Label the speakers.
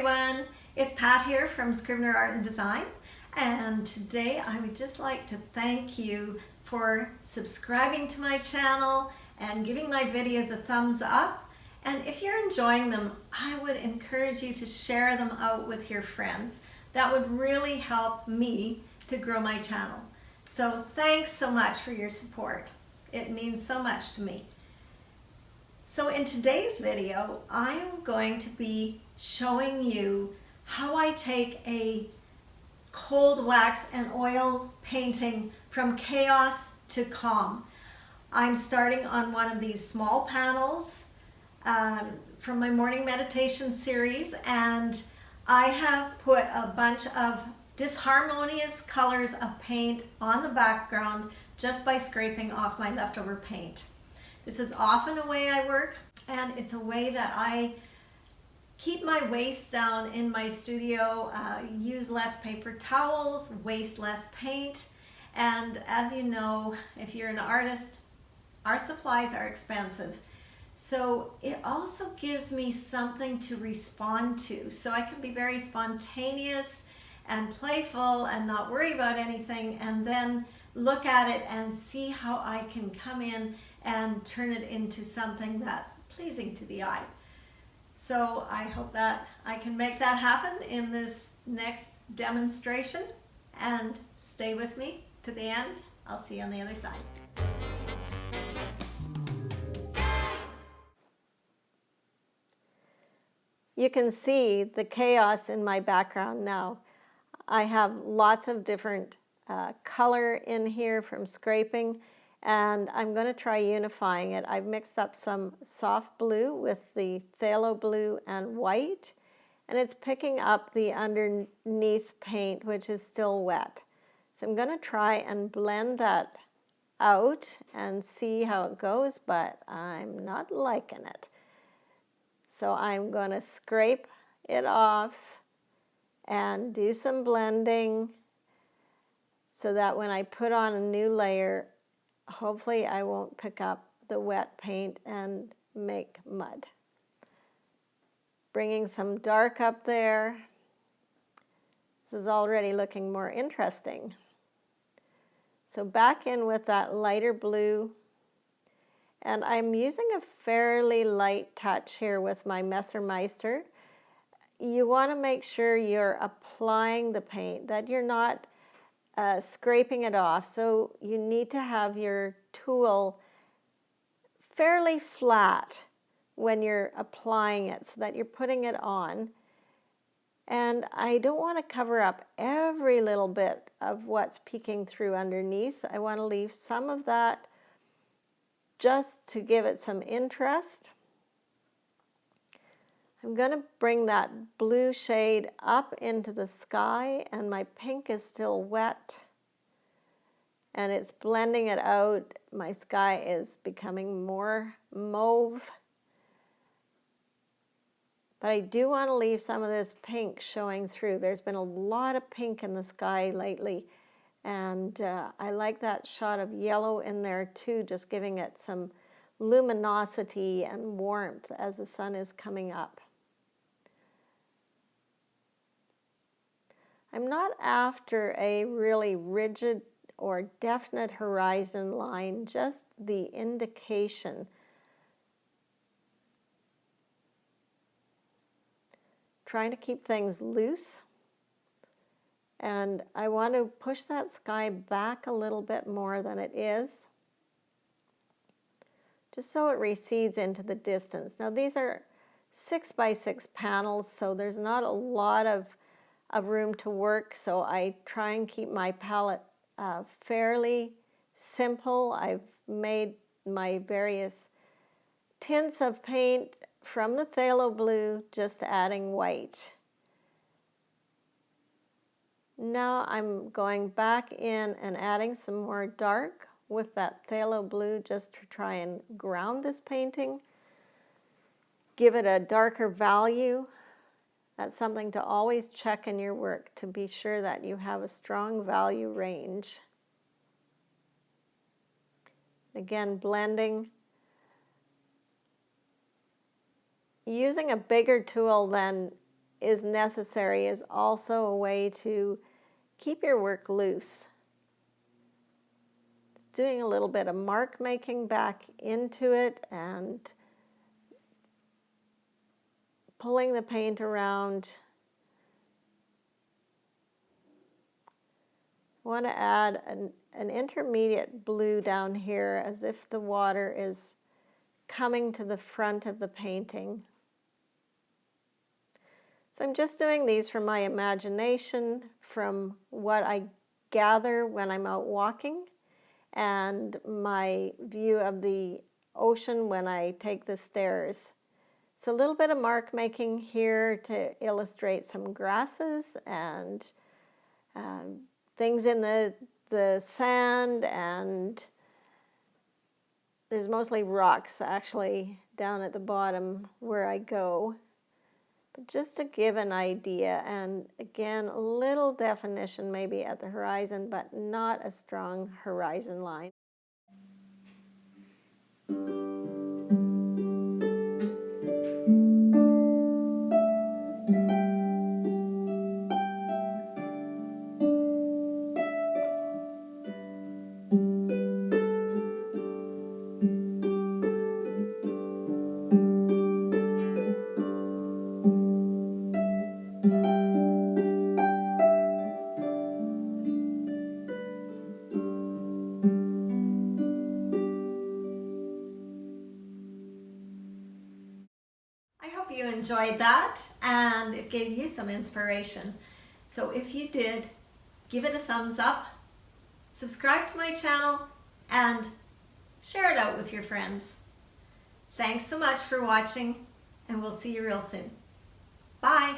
Speaker 1: everyone, it's Pat here from Scrivener Art and Design, and today I would just like to thank you for subscribing to my channel and giving my videos a thumbs up. And if you're enjoying them, I would encourage you to share them out with your friends. That would really help me to grow my channel. So thanks so much for your support. It means so much to me. So in today's video, I am going to be showing you how I take a cold wax and oil painting from chaos to calm. I'm starting on one of these small panels from my morning meditation series, and I have put a bunch of disharmonious colors of paint on the background just by scraping off my leftover paint. This is often a way I work, and it's a way that I keep my waste down in my studio, use less paper towels, waste less paint, and as you know, if you're an artist, our supplies are expensive. So it also gives me something to respond to, so I can be very spontaneous and playful and not worry about anything, and then look at it and see how I can come in and turn it into something that's pleasing to the eye. So I hope that I can make that happen in this next demonstration, and stay with me to the end. I'll see you on the other side. You can see the chaos in my background now. I have lots of different color in here from scraping, and I'm going to try unifying it. I've mixed up some soft blue with the phthalo blue and white, and it's picking up the underneath paint, which is still wet. So I'm going to try and blend that out and see how it goes, but I'm not liking it. So I'm going to scrape it off and do some blending so that when I put on a new layer, hopefully I won't pick up the wet paint and make mud. Bringing some dark up there. This is already looking more interesting. So back in with that lighter blue. And I'm using a fairly light touch here with my Messermeister. You want to make sure you're applying the paint, that you're not scraping it off. So you need to have your tool fairly flat when you're applying it so that you're putting it on. And I don't want to cover up every little bit of what's peeking through underneath. I want to leave some of that just to give it some interest. I'm going to bring that blue shade up into the sky, and my pink is still wet and it's blending it out. My sky is becoming more mauve, but I do want to leave some of this pink showing through. There's been a lot of pink in the sky lately, and I like that shot of yellow in there too, just giving it some luminosity and warmth as the sun is coming up. I'm not after a really rigid or definite horizon line, just the indication. Trying to keep things loose. And I want to push that sky back a little bit more than it is, just so it recedes into the distance. Now these are 6 by 6 panels, so there's not a lot of room to work, so I try and keep my palette fairly simple. I've made my various tints of paint from the phthalo blue, just adding white. Now I'm going back in and adding some more dark with that phthalo blue just to try and ground this painting, give it a darker value. That's something to always check in your work to be sure that you have a strong value range. Again, blending. Using a bigger tool than is necessary is also a way to keep your work loose. Just doing a little bit of mark making back into it and pulling the paint around. I want to add an intermediate blue down here as if the water is coming to the front of the painting. So I'm just doing these from my imagination, from what I gather when I'm out walking, and my view of the ocean when I take the stairs. So a little bit of mark making here to illustrate some grasses and things in the sand, and there's mostly rocks actually down at the bottom where I go. But just to give an idea, and again, a little definition maybe at the horizon, but not a strong horizon line. I hope you enjoyed that and it gave you some inspiration. So if you did, give it a thumbs up, subscribe to my channel, and share it out with your friends. Thanks so much for watching, and we'll see you real soon. Bye.